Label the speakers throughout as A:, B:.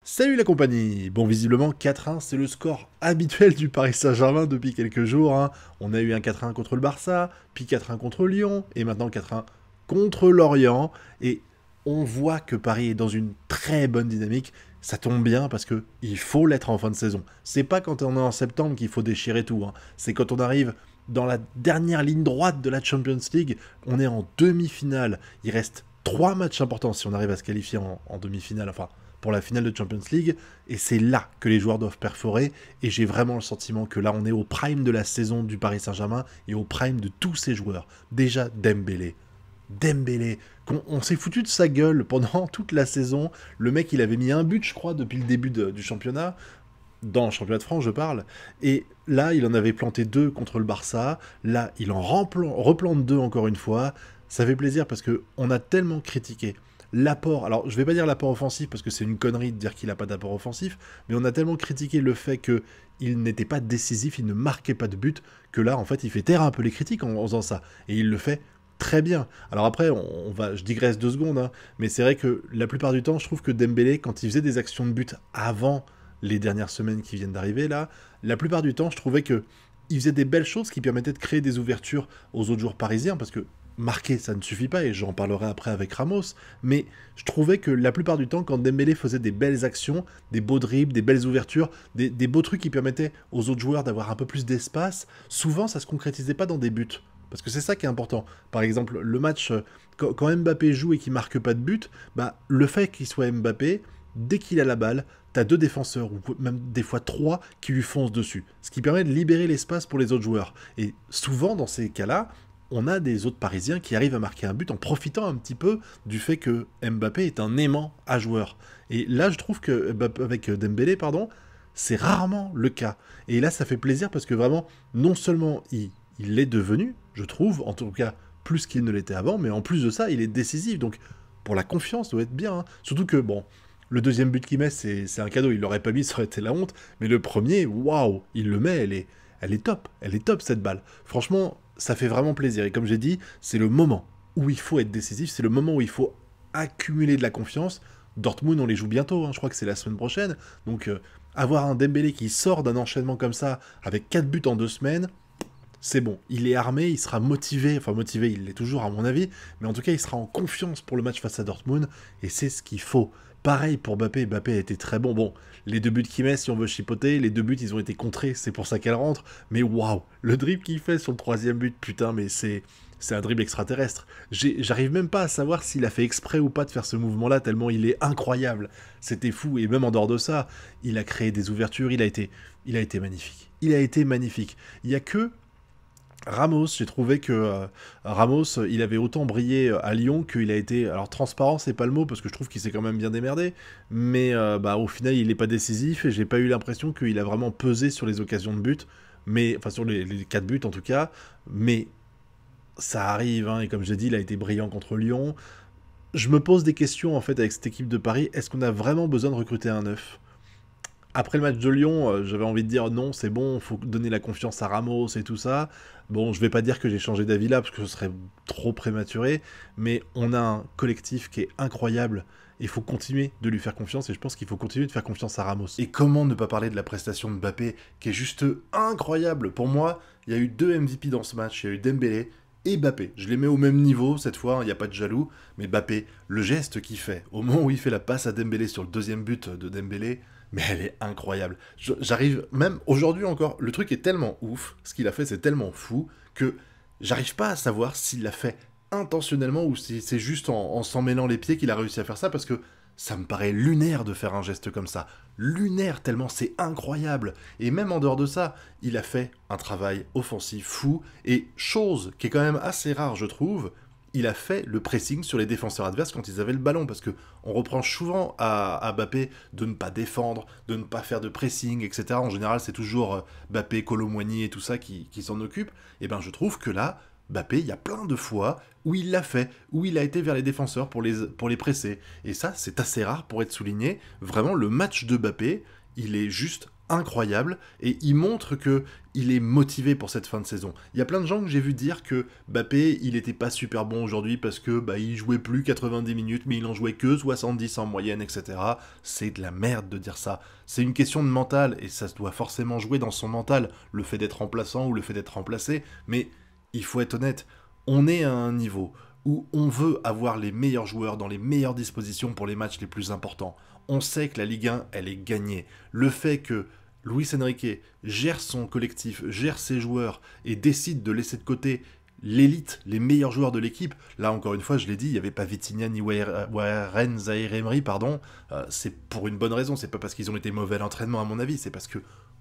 A: Salut la compagnie. Bon, visiblement 4-1, c'est le score habituel du Paris Saint-Germain depuis quelques jours, hein. On a eu un 4-1 contre le Barça, puis 4-1 contre Lyon, et maintenant 4-1 contre Lorient. Et on voit que Paris est dans une très bonne dynamique. Ça tombe bien parce que il faut l'être en fin de saison. C'est pas quand on est en septembre qu'il faut déchirer tout, hein. C'est quand on arrive dans la dernière ligne droite de la Champions League. On est en demi-finale. Il reste 3 matchs importants si on arrive à se qualifier en demi-finale, enfin pour la finale de Champions League, et c'est là que les joueurs doivent perforer, et j'ai vraiment le sentiment que là on est au prime de la saison du Paris Saint-Germain, et au prime de tous ces joueurs. Déjà Dembélé, on s'est foutu de sa gueule pendant toute la saison, le mec il avait mis un but je crois depuis le début du championnat, dans le championnat de France je parle, et là il en avait planté 2 contre le Barça, là il en replante 2 encore une fois. Ça fait plaisir parce que on a tellement critiqué l'apport, alors je vais pas dire l'apport offensif parce que c'est une connerie de dire qu'il a pas d'apport offensif, mais on a tellement critiqué le fait qu'il n'était pas décisif, il ne marquait pas de but, que là en fait il fait taire un peu les critiques en faisant ça, et il le fait très bien. Alors après, je digresse 2 secondes, hein, mais c'est vrai que la plupart du temps, je trouve que Dembélé, quand il faisait des actions de but avant les dernières semaines qui viennent d'arriver là, la plupart du temps, je trouvais que il faisait des belles choses qui permettaient de créer des ouvertures aux autres joueurs parisiens, parce que marquer, ça ne suffit pas, et j'en parlerai après avec Ramos, mais je trouvais que la plupart du temps, quand Dembélé faisait des belles actions, des beaux dribbles, des belles ouvertures, des beaux trucs qui permettaient aux autres joueurs d'avoir un peu plus d'espace, souvent ça se concrétisait pas dans des buts. Parce que c'est ça qui est important. Par exemple, le match, quand Mbappé joue et qu'il marque pas de but, bah, le fait qu'il soit Mbappé, dès qu'il a la balle, t'as 2 défenseurs, ou même des fois 3, qui lui foncent dessus. Ce qui permet de libérer l'espace pour les autres joueurs. Et souvent, dans ces cas-là, on a des autres Parisiens qui arrivent à marquer un but en profitant un petit peu du fait que Mbappé est un aimant à joueur. Et là, je trouve que, avec Dembélé, pardon, c'est rarement le cas. Et là, ça fait plaisir parce que vraiment, non seulement il l'est devenu, je trouve, en tout cas plus qu'il ne l'était avant, mais en plus de ça, il est décisif. Donc, pour la confiance, ça doit être bien, hein. Surtout que, bon, le deuxième but qu'il met, c'est un cadeau. Il l'aurait pas mis, ça aurait été la honte. Mais le premier, waouh, il le met, elle est top. Elle est top, cette balle. Franchement, ça fait vraiment plaisir. Et comme j'ai dit, c'est le moment où il faut être décisif. C'est le moment où il faut accumuler de la confiance. Dortmund, on les joue bientôt, hein, je crois que c'est la semaine prochaine. Donc, avoir un Dembélé qui sort d'un enchaînement comme ça, avec 4 buts en 2 semaines, c'est bon. Il est armé, il sera motivé. Enfin, motivé, il l'est toujours, à mon avis. Mais en tout cas, il sera en confiance pour le match face à Dortmund. Et c'est ce qu'il faut. Pareil pour Mbappé, Mbappé a été très bon. Bon, les 2 buts qu'il met, si on veut chipoter, les 2 buts, ils ont été contrés, c'est pour ça qu'elle rentre. Mais waouh, le dribble qu'il fait sur le 3e but, putain, mais c'est un dribble extraterrestre. J'arrive même pas à savoir s'il a fait exprès ou pas de faire ce mouvement-là, tellement il est incroyable. C'était fou, et même en dehors de ça, il a créé des ouvertures, il a été magnifique. Il a été magnifique. Il y a que Ramos, j'ai trouvé que Ramos, il avait autant brillé à Lyon qu'il a été... Alors transparent, c'est pas le mot, parce que je trouve qu'il s'est quand même bien démerdé, mais bah, au final, il n'est pas décisif, et j'ai pas eu l'impression qu'il a vraiment pesé sur les occasions de but, mais enfin sur les 4 buts en tout cas, mais ça arrive, hein, et comme j'ai dit, il a été brillant contre Lyon. Je me pose des questions en fait avec cette équipe de Paris, est-ce qu'on a vraiment besoin de recruter un neuf? Après le match de Lyon, j'avais envie de dire non, c'est bon, faut donner la confiance à Ramos et tout ça. Bon, je vais pas dire que j'ai changé d'avis là, parce que ce serait trop prématuré, mais on a un collectif qui est incroyable. Il faut continuer de lui faire confiance, et je pense qu'il faut continuer de faire confiance à Ramos. Et comment ne pas parler de la prestation de Mbappé, qui est juste incroyable. Pour moi, il y a eu 2 MVP dans ce match, il y a eu Dembélé et Mbappé. Je les mets au même niveau cette fois, il n'y a pas de jaloux, mais Mbappé, le geste qu'il fait, au moment où il fait la passe à Dembélé sur le 2e but de Dembélé, mais elle est incroyable. J'arrive, même aujourd'hui encore, le truc est tellement ouf, ce qu'il a fait c'est tellement fou, que j'arrive pas à savoir s'il l'a fait intentionnellement ou si c'est juste en s'en mêlant les pieds qu'il a réussi à faire ça, parce que ça me paraît lunaire de faire un geste comme ça. Lunaire tellement c'est incroyable. Et même en dehors de ça, il a fait un travail offensif fou, et chose qui est quand même assez rare je trouve, il a fait le pressing sur les défenseurs adverses quand ils avaient le ballon, parce que on reproche souvent à Mbappé de ne pas défendre, de ne pas faire de pressing, etc. En général, c'est toujours Mbappé, Kolo Muani et tout ça qui s'en occupent. Et ben, je trouve que là, Mbappé, il y a plein de fois où il l'a fait, où il a été vers les défenseurs pour les presser. Et ça, c'est assez rare pour être souligné. Vraiment, le match de Mbappé, il est juste incroyable et il montre que il est motivé pour cette fin de saison. Il y a plein de gens que j'ai vu dire que Mbappé, il était pas super bon aujourd'hui parce que il jouait plus 90 minutes, mais il en jouait que 70 en moyenne, etc. C'est de la merde de dire ça. C'est une question de mental et ça doit forcément jouer dans son mental, le fait d'être remplaçant ou le fait d'être remplacé. Mais il faut être honnête, on est à un niveau où on veut avoir les meilleurs joueurs dans les meilleures dispositions pour les matchs les plus importants. On sait que la Ligue 1, elle est gagnée. Le fait que Luis Enrique gère son collectif, gère ses joueurs et décide de laisser de côté l'élite, les meilleurs joueurs de l'équipe, là encore une fois je l'ai dit, il n'y avait pas Vitinha ni Warren Zaïre-Emery, pardon, c'est pour une bonne raison, c'est pas parce qu'ils ont été mauvais à l'entraînement à mon avis, c'est parce que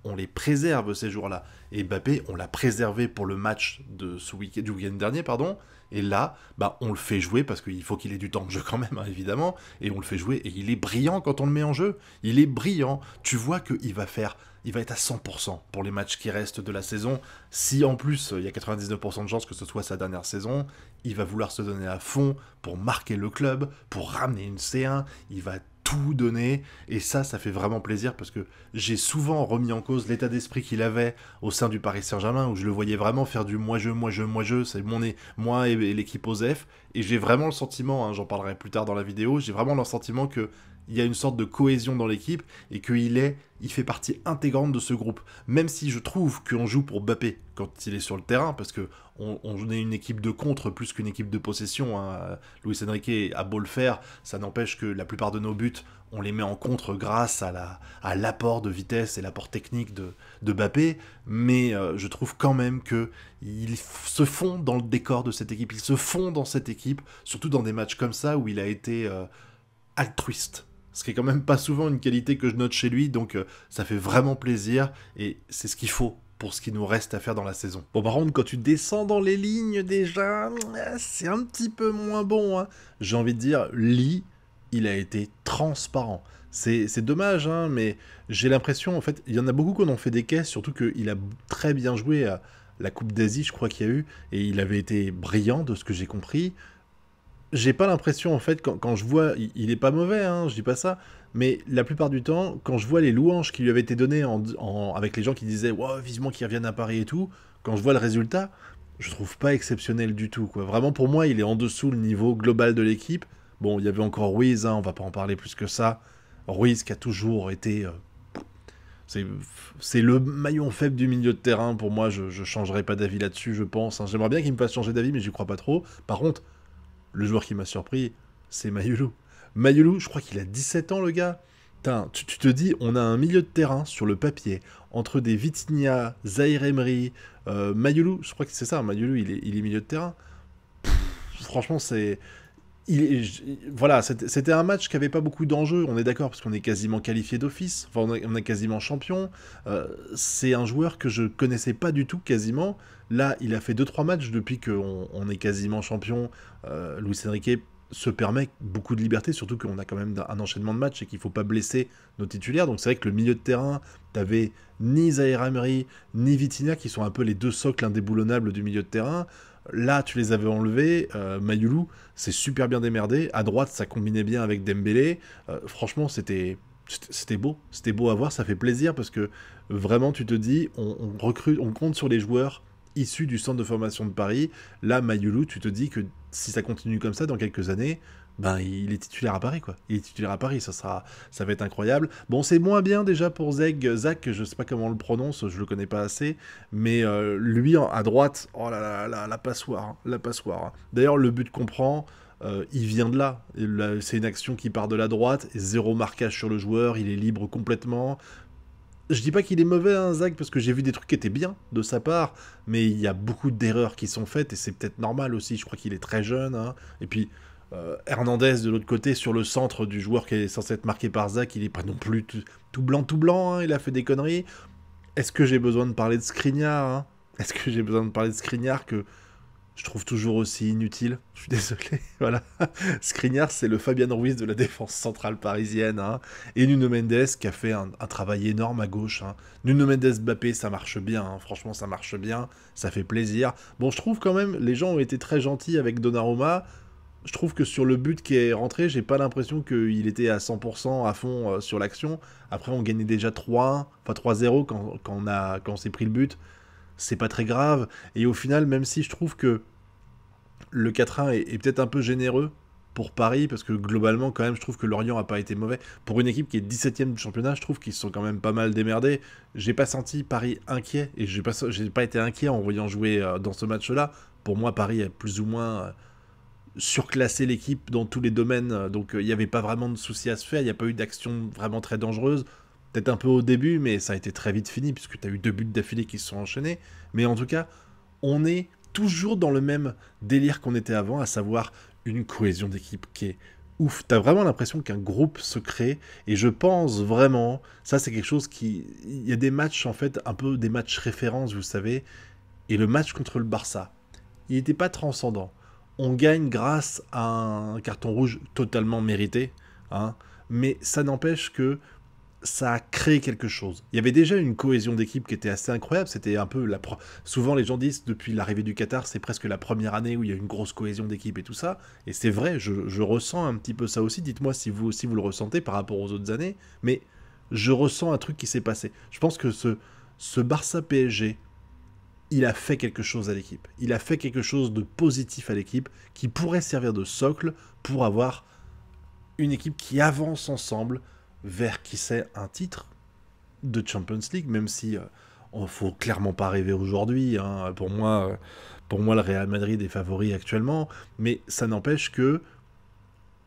A: on les préserve ces jours-là. Et Mbappé, on l'a préservé pour le match de du week-end dernier, pardon. Et là, on le fait jouer parce qu'il faut qu'il ait du temps de jeu quand même, hein, évidemment. Et on le fait jouer et il est brillant quand on le met en jeu. Il est brillant. Tu vois qu'il va être à 100% pour les matchs qui restent de la saison. Si en plus, il y a 99% de chances que ce soit sa dernière saison, il va vouloir se donner à fond pour marquer le club, pour ramener une C1. Il va tout donner, et ça fait vraiment plaisir parce que j'ai souvent remis en cause l'état d'esprit qu'il avait au sein du Paris Saint-Germain où je le voyais vraiment faire du moi-je, c'est moi et l'équipe OSEF, et j'ai vraiment le sentiment, hein, j'en parlerai plus tard dans la vidéo, j'ai vraiment le sentiment que il y a une sorte de cohésion dans l'équipe et qu'il fait partie intégrante de ce groupe. Même si je trouve qu'on joue pour Mbappé quand il est sur le terrain, parce que on est une équipe de contre plus qu'une équipe de possession. Hein. Luis Enrique a beau le faire, ça n'empêche que la plupart de nos buts, on les met en contre grâce à l'apport de vitesse et l'apport technique de Mbappé. Mais je trouve quand même qu'il se fond dans le décor de cette équipe. Il se fond dans cette équipe, surtout dans des matchs comme ça où il a été altruiste. Ce qui est quand même pas souvent une qualité que je note chez lui, donc ça fait vraiment plaisir, et c'est ce qu'il faut pour ce qui nous reste à faire dans la saison. Bon, par contre, quand tu descends dans les lignes déjà, c'est un petit peu moins bon. Hein. J'ai envie de dire, Lee, il a été transparent. C'est dommage, hein, mais j'ai l'impression, en fait, il y en a beaucoup qui en ont fait des caisses, surtout qu'il a très bien joué à la Coupe d'Asie, je crois qu'il y a eu, et il avait été brillant, de ce que j'ai compris. J'ai pas l'impression, en fait, quand je vois... Il est pas mauvais, hein, je dis pas ça, mais la plupart du temps, quand je vois les louanges qui lui avaient été données avec les gens qui disaient « Wow, vivement qu'il revienne à Paris et tout », quand je vois le résultat, je trouve pas exceptionnel du tout, quoi. Vraiment, pour moi, il est en dessous le niveau global de l'équipe. Bon, il y avait encore Ruiz, hein, on va pas en parler plus que ça. Ruiz qui a toujours été... c'est le maillon faible du milieu de terrain, pour moi, je changerai pas d'avis là-dessus, je pense. Hein. J'aimerais bien qu'il me fasse changer d'avis, mais j'y crois pas trop. Par contre... Le joueur qui m'a surpris, c'est Mayulu. Mayulu, je crois qu'il a 17 ans, le gars. Putain, tu te dis, on a un milieu de terrain sur le papier, entre des Vitinha, Zaïre-Emery, Mayulu, je crois que c'est ça, Mayulu, il est milieu de terrain. Franchement, voilà, c'était un match qui avait pas beaucoup d'enjeux, on est d'accord, parce qu'on est quasiment qualifié d'office, enfin on est quasiment champion. C'est un joueur que je connaissais pas du tout, quasiment. Là, il a fait 2-3 matchs depuis qu'on est quasiment champion. Luis Enrique se permet beaucoup de liberté, surtout qu'on a quand même un enchaînement de matchs et qu'il ne faut pas blesser nos titulaires. Donc c'est vrai que le milieu de terrain, t'avais ni Zaïre-Emery, ni Vitinha, qui sont un peu les deux socles indéboulonnables du milieu de terrain. Là, tu les avais enlevés. Mayulu s'est super bien démerdé. À droite, ça combinait bien avec Dembélé. Franchement, c'était beau. C'était beau à voir, ça fait plaisir parce que vraiment, tu te dis, on recrute, on compte sur les joueurs issus du centre de formation de Paris. Là, Mayulu, tu te dis que si ça continue comme ça, dans quelques années, il est titulaire à Paris, quoi. Il est titulaire à Paris, ça va être incroyable. Bon, c'est moins bien déjà pour Zach, je sais pas comment on le prononce, je le connais pas assez, mais lui, à droite, oh là là, la passoire, hein, la passoire. Hein. D'ailleurs, le but qu'on prend, il vient de là. C'est une action qui part de la droite, et zéro marquage sur le joueur, il est libre complètement. Je dis pas qu'il est mauvais, hein, Zach, parce que j'ai vu des trucs qui étaient bien de sa part, mais il y a beaucoup d'erreurs qui sont faites, et c'est peut-être normal aussi, je crois qu'il est très jeune, hein. Et puis, Hernandez, de l'autre côté, sur le centre du joueur qui est censé être marqué par Zach, il est pas non plus tout blanc, hein, il a fait des conneries. Est-ce que j'ai besoin de parler de Skriniar, hein? Est-ce que j'ai besoin de parler de Skriniar que je trouve toujours aussi inutile? Je suis désolé, voilà. Skriniar, c'est le Fabian Ruiz de la défense centrale parisienne. Hein. Et Nuno Mendes qui a fait un travail énorme à gauche. Hein. Nuno Mendes Mbappé, ça marche bien. Hein. Franchement, ça marche bien. Ça fait plaisir. Bon, je trouve quand même, les gens ont été très gentils avec Donnarumma. Je trouve que sur le but qui est rentré, j'ai pas l'impression qu'il était à 100% à fond sur l'action. Après, on gagnait déjà 3-1, enfin 3-0 quand on s'est pris le but. C'est pas très grave. Et au final, même si je trouve que le 4-1 est peut-être un peu généreux pour Paris, parce que globalement, quand même, je trouve que Lorient a pas été mauvais. Pour une équipe qui est 17ème du championnat, je trouve qu'ils se sont quand même pas mal démerdés. J'ai pas senti Paris inquiet, et j'ai pas été inquiet en voyant jouer dans ce match-là. Pour moi, Paris a plus ou moins surclassé l'équipe dans tous les domaines, donc il n'y avait pas vraiment de soucis à se faire, il n'y a pas eu d'action vraiment très dangereuse. Peut-être un peu au début, mais ça a été très vite fini, puisque tu as eu 2 buts d'affilée qui se sont enchaînés. Mais en tout cas, on est toujours dans le même délire qu'on était avant, à savoir une cohésion d'équipe qui est ouf. T'as vraiment l'impression qu'un groupe se crée, et je pense vraiment, ça c'est quelque chose qui... Il y a des matchs, en fait, un peu des matchs références, vous savez, et le match contre le Barça, il n'était pas transcendant. On gagne grâce à un carton rouge totalement mérité, hein, mais ça n'empêche que ça a créé quelque chose. Il y avait déjà une cohésion d'équipe qui était assez incroyable. C'était un peu souvent les gens disent depuis l'arrivée du Qatar, c'est presque la première année où il y a une grosse cohésion d'équipe et tout ça. Et c'est vrai, je ressens un petit peu ça aussi. Dites-moi si vous aussi vous le ressentez par rapport aux autres années. Mais je ressens un truc qui s'est passé. Je pense que ce Barça PSG, il a fait quelque chose à l'équipe. Il a fait quelque chose de positif à l'équipe qui pourrait servir de socle pour avoir une équipe qui avance ensemble vers, qui sait, un titre de Champions League, même si on faut clairement pas rêver aujourd'hui. Hein. Pour moi, le Real Madrid est favori actuellement, mais ça n'empêche que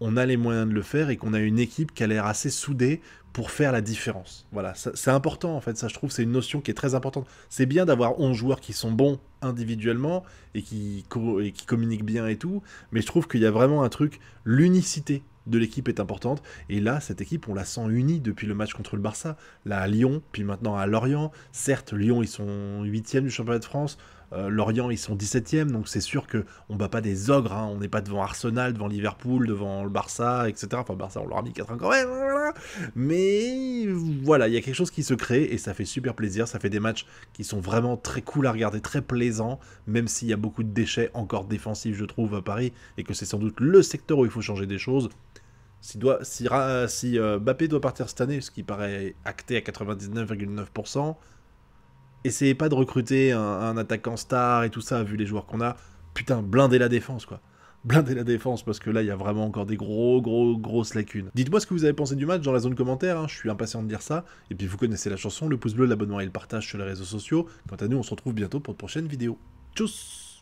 A: on a les moyens de le faire et qu'on a une équipe qui a l'air assez soudée pour faire la différence. Voilà, c'est important en fait, ça je trouve, c'est une notion qui est très importante. C'est bien d'avoir 11 joueurs qui sont bons individuellement et qui communiquent bien et tout, mais je trouve qu'il y a vraiment un truc, l'unicité de l'équipe est importante, et là, cette équipe, on la sent unie depuis le match contre le Barça, là à Lyon, puis maintenant à Lorient. Certes, Lyon, ils sont 8e du championnat de France, Lorient, ils sont 17e, donc c'est sûr qu'on ne bat pas des ogres, hein. On n'est pas devant Arsenal, devant Liverpool, devant le Barça, etc. Enfin, Barça, on leur a mis 4-1 quand même, voilà. Mais voilà, il y a quelque chose qui se crée, et ça fait super plaisir, ça fait des matchs qui sont vraiment très cool à regarder, très plaisants, même s'il y a beaucoup de déchets encore défensifs, je trouve, à Paris, et que c'est sans doute le secteur où il faut changer des choses. Si Mbappé doit partir cette année, ce qui paraît acté à 99,9%, essayez pas de recruter un attaquant star et tout ça, vu les joueurs qu'on a. Putain, blindez la défense, quoi. Blindez la défense, parce que là, il y a vraiment encore des grosses lacunes. Dites-moi ce que vous avez pensé du match dans la zone commentaire, hein. Je suis impatient de dire ça. Et puis, vous connaissez la chanson, le pouce bleu, l'abonnement et le partage sur les réseaux sociaux. Quant à nous, on se retrouve bientôt pour de prochaines vidéos. Tchuss!